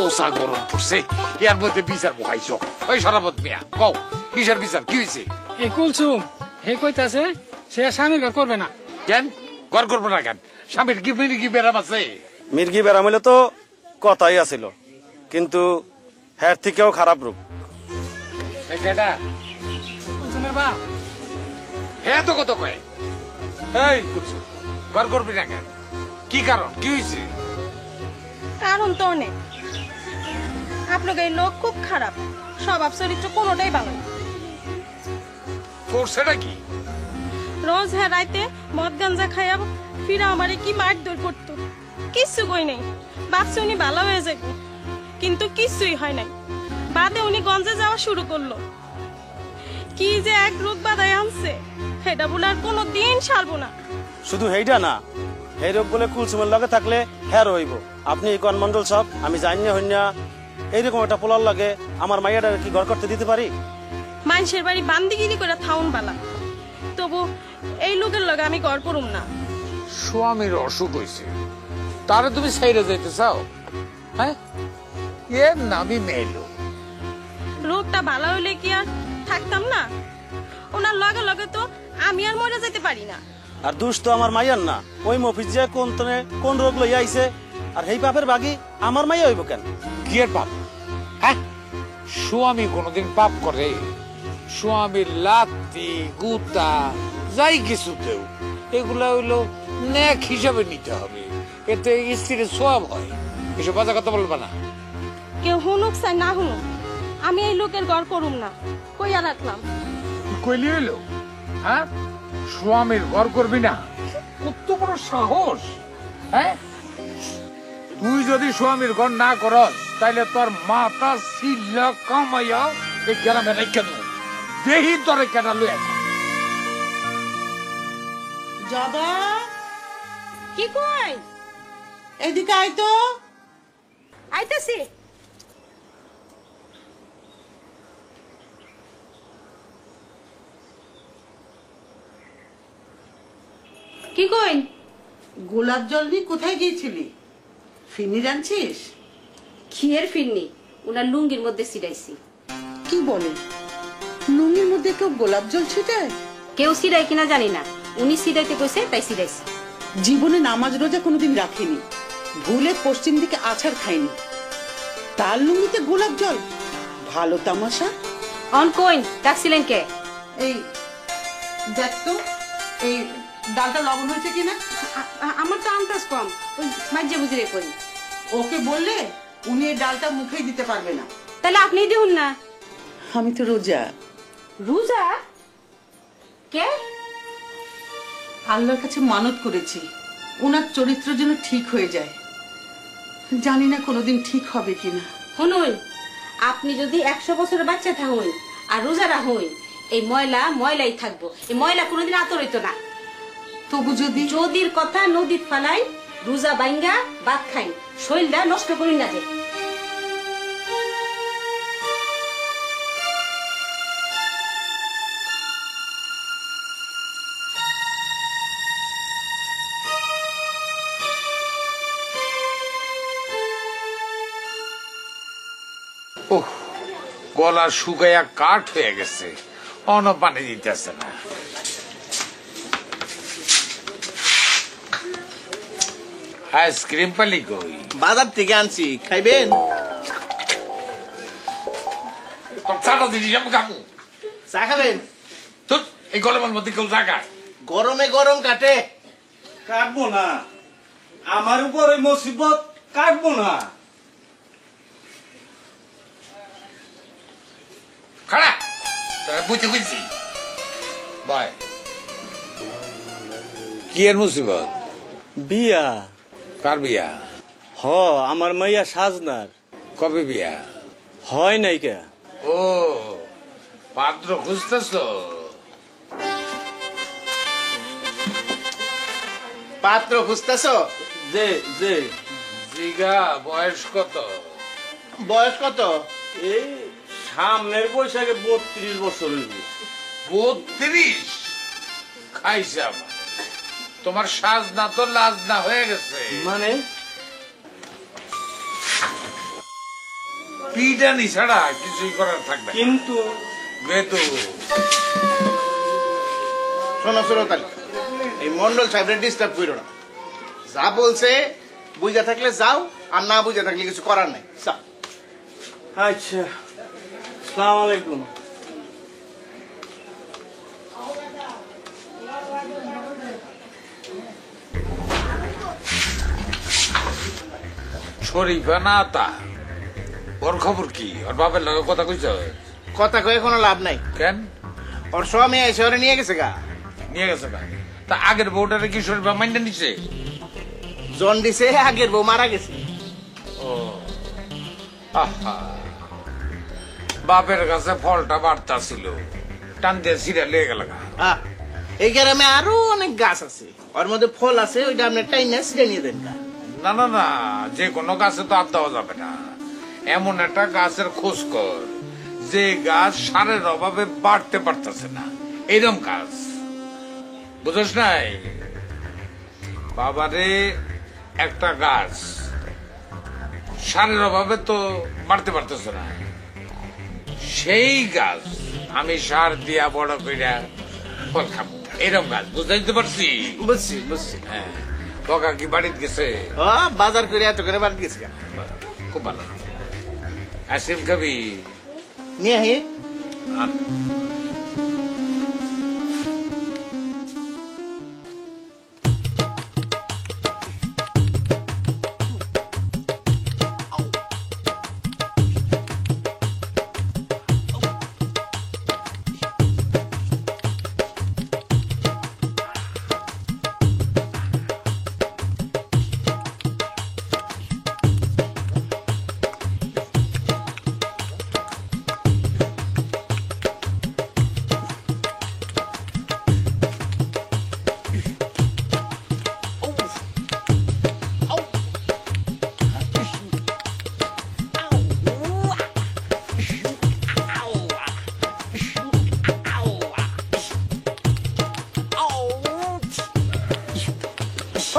পোষা গরম পড়ছে এর মধ্যে বিচার বহাইছো ওই সরাবত মিয়া কও কিসের বিচার কি হয়েছে এই কুলসুম হে কইতাছে সে স্বামীর ঘর করবে না কেন ঘর করবো না কেন স্বামীর কি মির্গি বেড়াম আছে মির্গি বেড়াম হইলে তো কথাই আছিল কিন্তু হ্যার থেকেও খারাপ রূপ কুলসুমের বাপ হ্যাঁ তো কত কয় এই কুলসু ঘর করবি না কেন কি কারণ কি হয়েছে কারণ তো অনেক আপনাকে এই লোক খুব খারাপ স্বভাব চরিত্র কোনোটাই ভালো না করছেটা কি রোজ হ্যাঁ রাইতে মদ গাঞ্জা খাইয়া ফিরা আমারে কি মারধর করতো কিচ্ছু কই নাই ভাবছি উনি ভালো হয়ে যাবে কিন্তু কিচ্ছুই হয় নাই বাদে উনি গঞ্জে যাওয়া শুরু করলো কি যে এক রোগ বাধায় আনছে সেটা বলে আর কোনো দিন ছাড়বো না শুধু হেইটা না এই রোগ বলে কুলসুমের লগে থাকলে হ্যার হইব আপনি এই মন্ডল সব আমি জানি না হইনা এইরকম একটা পোলার লাগে আমার মাইয়াটা কি ঘর করতে দিতে পারি মানুষের বাড়ি বান্দিগিরি করে থাউন বালা তবু এই লোকের লগে আমি ঘর করুম না স্বামীর অসুখ হয়েছে তারে তুমি সাইডে যাইতে চাও হ্যাঁ এর নামই মেলো রোগটা ভালো হইলে কি আর থাকতাম না ওনার লগে লগে তো আমি আর মরে যেতে পারি না আর দুষ তো আমার মাইয়ার না ওই মফিজ যে কোন রোগ লইয়া আইছে আর এই পাপের বাগি আমার মাইয়া হইব কেন কি এর পাপ হ্যাঁ স্বামী কোনদিন পাপ করে স্বামীর লাত্তি গুতা যাই কিছুতেও এগুলা হইলো ন্যাক হিসাবে নিতে হবে এতে স্ত্রীর সোয়াব হয় এসব বাজা কথা বলবা না কেউ হুনুক চাই না হুনুক আমি এই লোকের ঘর করুম না কইয়া রাখলাম কইলি হইলো হ্যাঁ স্বামীর ঘর করবি না কত বড় সাহস হ্যাঁ তুই যদি স্বামীর ঘর না করস তাইলে তোর মাথা সিল্লা কামাইয়া এই গ্রামে রেখে দেবো দেহি তোরে কেনা লুয়ে জবা কি কই এদিকে আয় তো আইতাছি কি কই গোলাপ জল নিয়ে কোথায় গিয়েছিলি ফিনি রাঁধছিস খিয়ের ফিরনি ওনার লুঙ্গির মধ্যে ছিটাইছি কি বলে লুঙ্গির মধ্যে কেউ গোলাপ জল ছিটায় কেউ ছিটাই কিনা জানি না উনি ছিটাইতে কইছে তাই ছিটাইছি জীবনে নামাজ রোজা কোনোদিন রাখিনি ভুলে পশ্চিম দিকে আছাড় খাইনি তার লুঙ্গিতে গোলাপ জল ভালো তামাশা অন কইন ডাকছিলেন কে এই দেখ তো এই ডালটা লবণ হয়েছে কিনা আমার তো আন্দাজ কম ওই মাঝে বুঝিরে করি ওকে বললে উনি এই ডালটা মুখেই দিতে পারবে না তাহলে আপনি দিউন না আমি তো রোজা রোজা কে আল্লাহর কাছে মানত করেছি ওনার চরিত্র যেন ঠিক হয়ে যায় জানি না কোনোদিন ঠিক হবে কিনা শুনুন আপনি যদি 100 বছরের বাচ্চা থাকুন আর রোজা রাখুন এই ময়লা ময়লাই থাকবো এই ময়লা কোনোদিন আতর হইতো না তবু যদি যদির কথা নদীত ফালাই রোজা বাইঙ্গা ভাত খাই শরীরটা নষ্ট করি না যে গলা শুকাইয়া কাঠ হয়ে গেছে অন পানি দিতেছে না আইসক্রিম পালি কই বাজার থেকে আনছি খাইবেন চাটা দিদি যাবো কামু চা খাবেন তো এই গরমের মধ্যে কেউ জায়গা গরমে গরম কাটে কাটবো না আমার উপর ওই মুসিবত কাটবো না খাড়া তোরা বুঝতে বুঝছি বাই কি এর মুসিবত বিয়া কার বিয়া হ আমার মাইয়া সাজনার কবে বিয়া হয় নাই কে ও পাত্র খুঁজতেছ পাত্র খুঁজতেছ যে যে জিগা বয়স কত বয়স কত এই সামনের বৈশাখে 32 বছর হইব 32 খাইছে আমার তোমার সাজ না তো লাজ না হয়ে গেছে মানে পিটানি ছাড়া কিছুই করার থাকবে না। কিন্তু বেতু শোনো শোনো তাহলে এই মন্ডল সাহেবের ডিস্টার্ব করো না, যা বলছে বুঝা থাকলে যাও, আর না বুঝা থাকলে কিছু করার নাই। যাও। আচ্ছা, আসসালামু আলাইকুম। শরীফা না তা ওর খবর কি? ওর বাপের লগে কথা কইছ? কথা কয়ে কোনো লাভ নাই, কেন? ওর স্বামী এসে ওরে নিয়ে গেছে গা। নিয়ে গেছে না? তা আগের বউটারে কি শরীফা মাইন্ডা নিছে? জন্ডিসে আগের বউ মারা গেছে। আহা, বাপের কাছে ফলটা বার্তা ছিল, টান দিয়ে সিরা লেগে গেল গা। এই গ্রামে আরো অনেক গাছ আছে, ওর মধ্যে ফল আছে, ওইটা আপনি টাইনে ছিঁড়ে নিয়ে দেন গা। না না না, যে কোনো গাছে তো আর দেওয়া যাবে না। এমন একটা গাছের খোঁজ কর যে গাছ সারের অভাবে বাড়তে পারতেছে না, এইরকম গাছ, বুঝছ নাই? বাবারে, একটা গাছ সারের অভাবে তো বাড়তে পারতেছে না, সেই গাছ আমি সার দিয়া বড় কইরা ফল খাবো, এরকম গাছ। বুঝতে পারছি? বুঝছি বুঝছি। হ্যাঁ, বকা কি বাড়িতে গেছে? বাজার করে এত করে বাড়ি গেছে গা। খুব ভালো। আইসক্রিম খাবি? নিয়ে আহি। আন।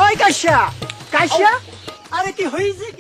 ওই কাশ্যা কাশ্যা, আরে কি হয়েছে কি?